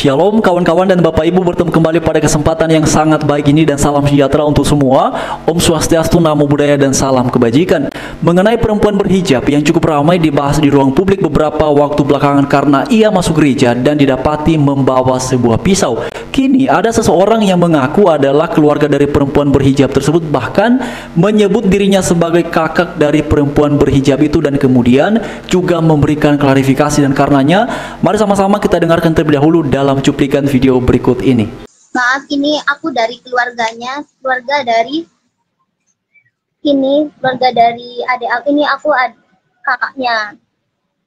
Shalom kawan-kawan dan Bapak Ibu, bertemu kembali pada kesempatan yang sangat baik ini dan salam sejahtera untuk semua. Om Swastiastu, Namo Buddhaya dan salam kebajikan. Mengenai perempuan berhijab yang cukup ramai dibahas di ruang publik beberapa waktu belakangan karena ia masuk gereja dan didapati membawa sebuah pisau. Kini ada seseorang yang mengaku adalah keluarga dari perempuan berhijab tersebut, bahkan menyebut dirinya sebagai kakak dari perempuan berhijab itu dan kemudian juga memberikan klarifikasi, dan karenanya mari sama-sama kita dengarkan terlebih dahulu dalam cuplikan video berikut ini. Maaf, ini aku dari keluarganya, keluarga dari adik aku, ini aku kakaknya.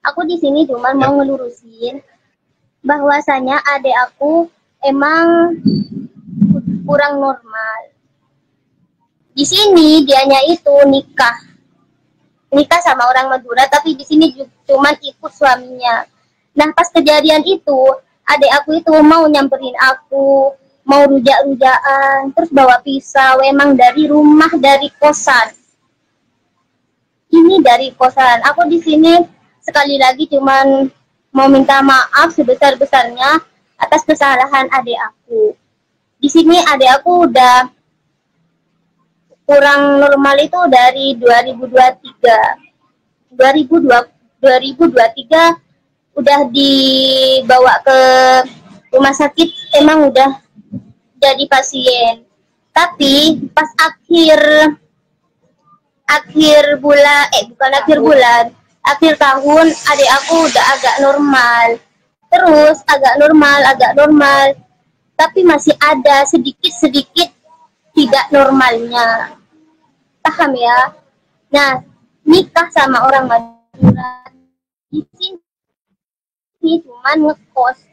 Aku di sini cuma mau ngelurusin bahwasanya adik aku emang kurang normal. Di sini dianya itu nikah sama orang Madura, tapi di sini cuma ikut suaminya. Nah, pas kejadian itu adik aku itu mau nyamperin aku, mau rujak-rujakan, terus bawa pisau, emang dari rumah, dari kosan. Ini dari kosan. Aku di sini sekali lagi cuman mau minta maaf sebesar-besarnya atas kesalahan adik aku. Di sini adik aku udah kurang normal itu dari 2023 udah dibawa ke rumah sakit, emang udah jadi pasien. Tapi pas akhir tahun adik aku udah agak normal. Terus agak normal, tapi masih ada sedikit tidak normalnya. Paham ya? Nah, nikah sama orang Madura, di sini cuman ngekos,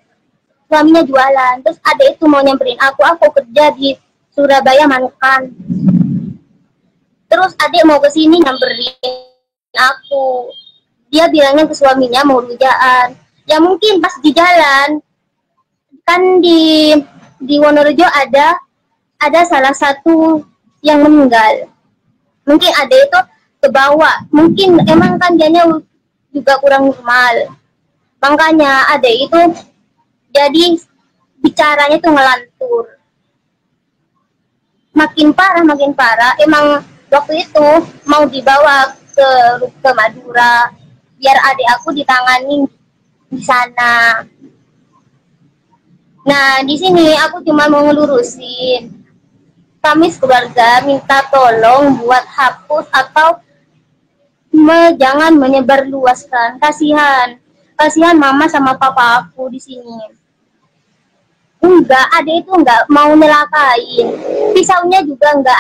suaminya jualan. Terus ada itu mau nyamperin aku kerja di Surabaya Manukan. Terus adik mau kesini nyamperin aku, dia bilangnya ke suaminya mau rujakan. Ya mungkin pas di jalan, kan di Wonorejo ada salah satu yang meninggal. Mungkin ada itu ke bawah, mungkin emang kan dianya juga kurang normal. Makanya ada itu jadi bicaranya tuh ngelantur. Makin parah. Emang waktu itu mau dibawa ke Madura biar adik aku ditangani di sana. Nah, di sini aku cuma mau ngelurusin. Kami keluarga minta tolong buat hapus atau jangan menyebarluaskan. Kasihan mama sama papa aku di sini. Adek itu enggak mau nyelakain. Pisaunya juga enggak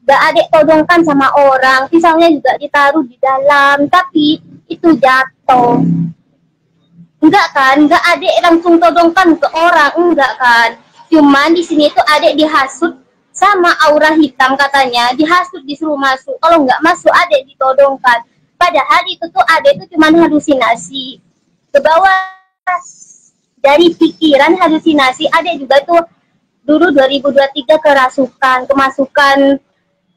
adek todongkan sama orang. Pisaunya juga ditaruh di dalam, tapi itu jatuh. Enggak adek langsung todongkan ke orang, enggak kan. Cuman di sini tuh adek dihasut sama aura hitam, katanya dihasut, disuruh masuk. Kalau enggak masuk adek ditodongkan. Padahal itu tuh adek itu cuman halusinasi. Ke bawah dari pikiran halusinasi, adek juga tuh dulu 2023 kemasukan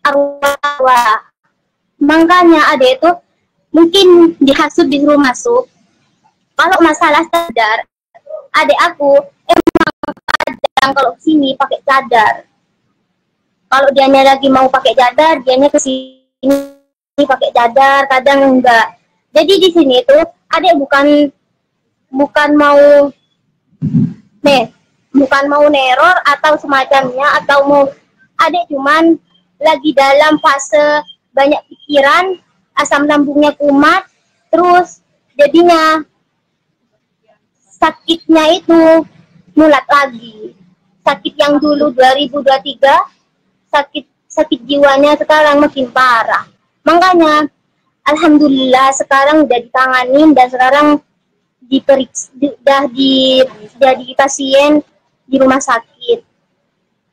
arwah. Makanya adek itu mungkin dihasut, disuruh masuk. Kalau masalah cadar, adik aku emang kadang kalau kesini pakai cadar. Kalau dianya lagi mau pakai cadar, dianya kesini pakai cadar, kadang enggak. Jadi di sini tuh adik bukan mau neror atau semacamnya, atau mau, adik cuman lagi dalam fase banyak pikiran, asam lambungnya kumat, terus jadinya sakitnya itu mulat lagi. Sakit yang dulu 2023, sakit jiwanya sekarang makin parah. Makanya alhamdulillah sekarang udah ditanganin dan sekarang jadi pasien di rumah sakit.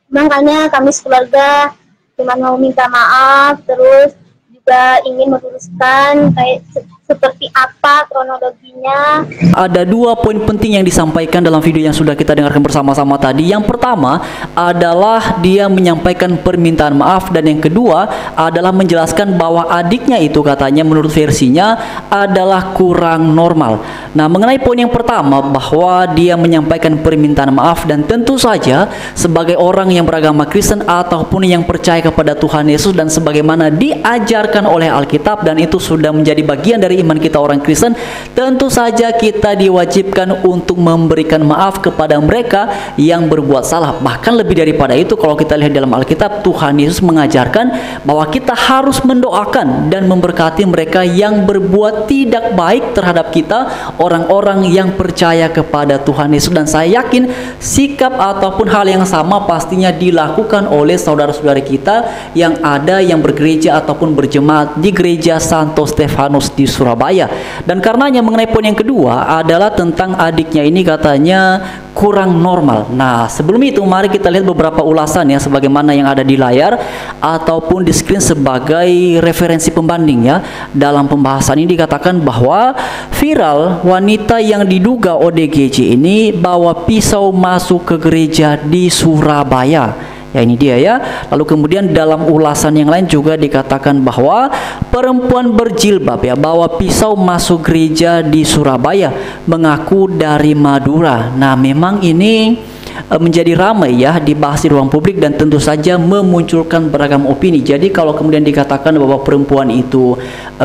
Makanya kami sekeluarga cuma mau minta maaf, terus juga ingin meluruskan kayak seperti apa kronologinya. Ada dua poin penting yang disampaikan dalam video yang sudah kita dengarkan bersama-sama tadi. Yang pertama adalah dia menyampaikan permintaan maaf, dan yang kedua adalah menjelaskan bahwa adiknya itu katanya menurut versinya adalah kurang normal. Nah, mengenai poin yang pertama bahwa dia menyampaikan permintaan maaf, dan tentu saja sebagai orang yang beragama Kristen ataupun yang percaya kepada Tuhan Yesus dan sebagaimana diajarkan oleh Alkitab, dan itu sudah menjadi bagian dari iman kita orang Kristen, tentu saja kita diwajibkan untuk memberikan maaf kepada mereka yang berbuat salah. Bahkan lebih daripada itu, kalau kita lihat dalam Alkitab, Tuhan Yesus mengajarkan bahwa kita harus mendoakan dan memberkati mereka yang berbuat tidak baik terhadap kita, orang-orang yang percaya kepada Tuhan Yesus. Dan saya yakin sikap ataupun hal yang sama pastinya dilakukan oleh saudara-saudara kita yang ada yang bergereja ataupun berjemaat di gereja Santo Stefanus di Surabaya. Dan karenanya mengenai poin yang kedua adalah tentang adiknya ini katanya kurang normal. Nah, sebelum itu mari kita lihat beberapa ulasan ya, sebagaimana yang ada di layar ataupun di screen sebagai referensi pembanding ya. Dalam pembahasan ini dikatakan bahwa viral wanita yang diduga ODGJ ini bawa pisau masuk ke gereja di Surabaya. Ya, ini dia ya. Lalu kemudian dalam ulasan yang lain juga dikatakan bahwa perempuan berjilbab ya bawa pisau masuk gereja di Surabaya, mengaku dari Madura. Nah, memang ini menjadi ramai ya, dibahas di ruang publik dan tentu saja memunculkan beragam opini. Jadi kalau kemudian dikatakan bahwa perempuan itu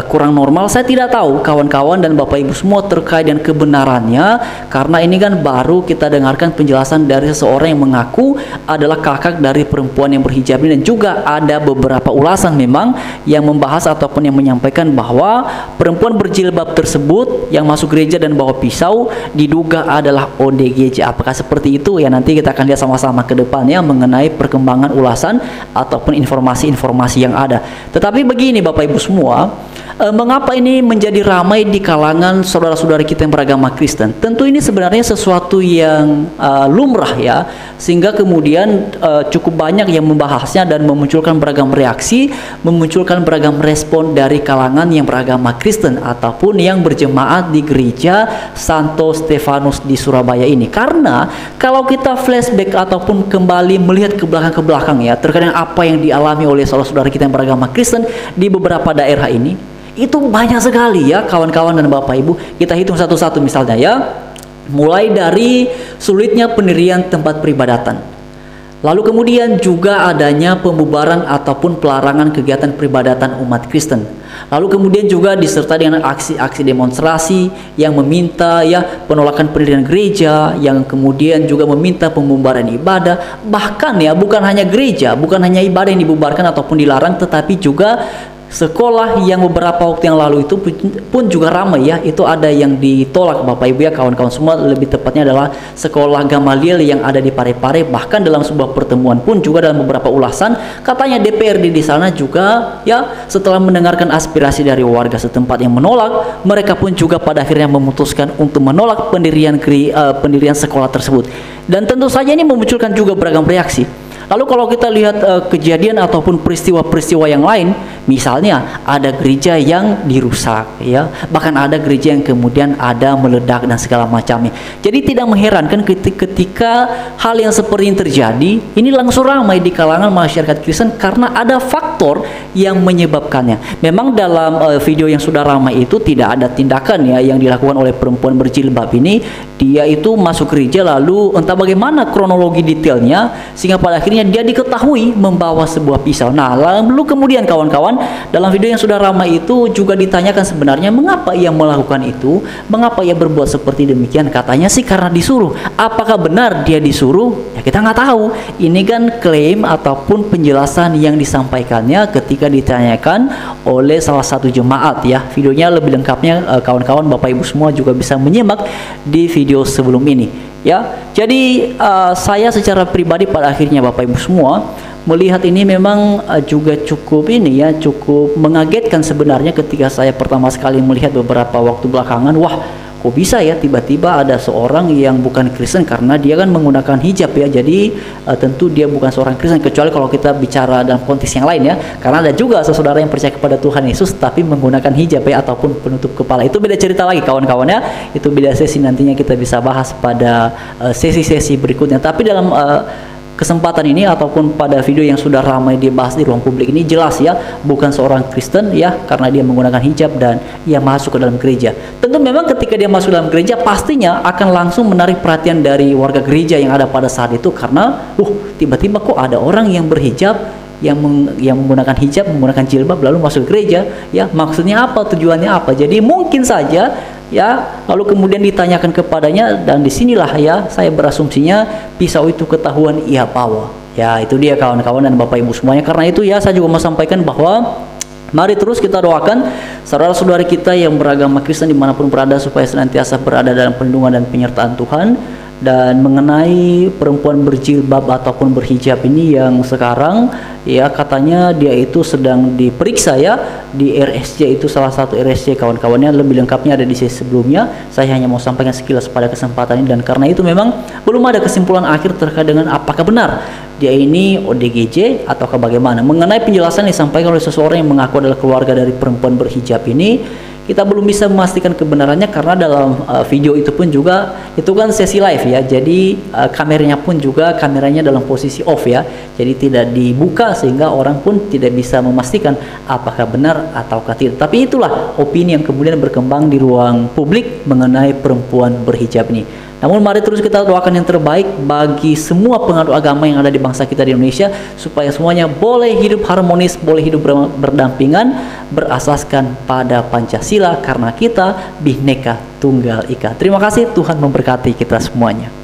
kurang normal, saya tidak tahu kawan-kawan dan Bapak Ibu semua terkait dengan kebenarannya, karena ini kan baru kita dengarkan penjelasan dari seseorang yang mengaku adalah kakak dari perempuan yang berhijab ini, dan juga ada beberapa ulasan memang yang membahas ataupun yang menyampaikan bahwa perempuan berjilbab tersebut yang masuk gereja dan bawa pisau diduga adalah ODGJ. Apakah seperti itu ya? Nanti kita akan lihat sama-sama ke depannya mengenai perkembangan ulasan ataupun informasi-informasi yang ada. Tetapi begini Bapak Ibu semua, mengapa ini menjadi ramai di kalangan saudara-saudara kita yang beragama Kristen? Tentu ini sebenarnya sesuatu yang lumrah ya, sehingga kemudian cukup banyak yang membahasnya dan memunculkan beragam reaksi, memunculkan beragam respon dari kalangan yang beragama Kristen ataupun yang berjemaat di gereja Santo Stefanus di Surabaya ini. Karena kalau kita flashback ataupun kembali melihat ke belakang ya, terkait dengan apa yang dialami oleh saudara-saudara kita yang beragama Kristen di beberapa daerah ini, itu banyak sekali ya kawan-kawan dan Bapak Ibu. Kita hitung satu-satu misalnya ya, mulai dari sulitnya pendirian tempat peribadatan, lalu kemudian juga adanya pembubaran ataupun pelarangan kegiatan peribadatan umat Kristen, lalu kemudian juga disertai dengan aksi-aksi demonstrasi yang meminta ya penolakan pendirian gereja, yang kemudian juga meminta pembubaran ibadah. Bahkan ya bukan hanya gereja, bukan hanya ibadah yang dibubarkan ataupun dilarang, tetapi juga sekolah yang beberapa waktu yang lalu itu pun juga ramai ya, itu ada yang ditolak Bapak Ibu ya kawan-kawan semua. Lebih tepatnya adalah sekolah Gamaliel yang ada di Parepare. Bahkan dalam sebuah pertemuan pun juga dalam beberapa ulasan katanya DPRD di sana juga ya, setelah mendengarkan aspirasi dari warga setempat yang menolak, mereka pun juga pada akhirnya memutuskan untuk menolak pendirian sekolah tersebut. Dan tentu saja ini memunculkan juga beragam reaksi. Lalu kalau kita lihat kejadian ataupun peristiwa-peristiwa yang lain, misalnya ada gereja yang dirusak ya, bahkan ada gereja yang kemudian ada meledak dan segala macamnya. Jadi tidak mengherankan ketika hal yang seperti ini terjadi, ini langsung ramai di kalangan masyarakat Kristen karena ada faktor yang menyebabkannya. Memang dalam video yang sudah ramai itu tidak ada tindakan ya yang dilakukan oleh perempuan berjilbab ini. Dia itu masuk gereja lalu entah bagaimana kronologi detailnya sehingga pada akhirnya dia diketahui membawa sebuah pisau. Nah, lalu kemudian kawan-kawan, dalam video yang sudah ramai itu juga ditanyakan sebenarnya mengapa ia melakukan itu, mengapa ia berbuat seperti demikian. Katanya sih karena disuruh. Apakah benar dia disuruh? Ya kita nggak tahu. Ini kan klaim ataupun penjelasan yang disampaikannya ketika ditanyakan oleh salah satu jemaat ya. Videonya lebih lengkapnya kawan-kawan Bapak Ibu semua juga bisa menyimak di video sebelum ini ya. Jadi saya secara pribadi pada akhirnya Bapak Ibu semua melihat ini memang juga cukup mengagetkan sebenarnya ketika saya pertama sekali melihat beberapa waktu belakangan. Wah, kok bisa ya tiba-tiba ada seorang yang bukan Kristen karena dia kan menggunakan hijab ya. Jadi tentu dia bukan seorang Kristen, kecuali kalau kita bicara dalam konteks yang lain ya. Karena ada juga saudara yang percaya kepada Tuhan Yesus tapi menggunakan hijab ya, ataupun penutup kepala. Itu beda cerita lagi kawan-kawan ya. Itu beda sesi, nantinya kita bisa bahas pada sesi-sesi berikutnya. Tapi dalam kesempatan ini ataupun pada video yang sudah ramai dibahas di ruang publik ini, jelas ya bukan seorang Kristen ya, karena dia menggunakan hijab dan ia masuk ke dalam gereja. Tentu memang ketika dia masuk dalam gereja pastinya akan langsung menarik perhatian dari warga gereja yang ada pada saat itu, karena tiba-tiba kok ada orang yang berhijab, yang menggunakan hijab, menggunakan jilbab lalu masuk gereja ya, maksudnya apa, tujuannya apa. Jadi mungkin saja ya, lalu kemudian ditanyakan kepadanya, dan disinilah ya saya berasumsinya pisau itu ketahuan ia bawa. Ya itu dia kawan-kawan dan Bapak Ibu semuanya. Karena itu ya saya juga mau sampaikan bahwa mari terus kita doakan saudara-saudari kita yang beragama Kristen dimanapun berada, supaya senantiasa berada dalam perlindungan dan penyertaan Tuhan. Dan mengenai perempuan berjilbab ataupun berhijab ini yang sekarang ya katanya dia itu sedang diperiksa ya di RSC, itu salah satu RSC kawan-kawannya. Lebih lengkapnya ada di sesi sebelumnya, saya hanya mau sampaikan sekilas pada kesempatan ini. Dan karena itu memang belum ada kesimpulan akhir terkait dengan apakah benar dia ini ODGJ ataukah bagaimana. Mengenai penjelasan yang disampaikan oleh seseorang yang mengaku adalah keluarga dari perempuan berhijab ini, kita belum bisa memastikan kebenarannya, karena dalam video itu pun juga itu kan sesi live ya, jadi kameranya pun juga kameranya dalam posisi off ya, jadi tidak dibuka sehingga orang pun tidak bisa memastikan apakah benar ataukah tidak. Tapi itulah opini yang kemudian berkembang di ruang publik mengenai perempuan berhijab ini. Namun mari terus kita doakan yang terbaik bagi semua pengadut agama yang ada di bangsa kita di Indonesia, supaya semuanya boleh hidup harmonis, boleh hidup berdampingan, berasaskan pada Pancasila, karena kita Bhinneka Tunggal Ika. Terima kasih, Tuhan memberkati kita semuanya.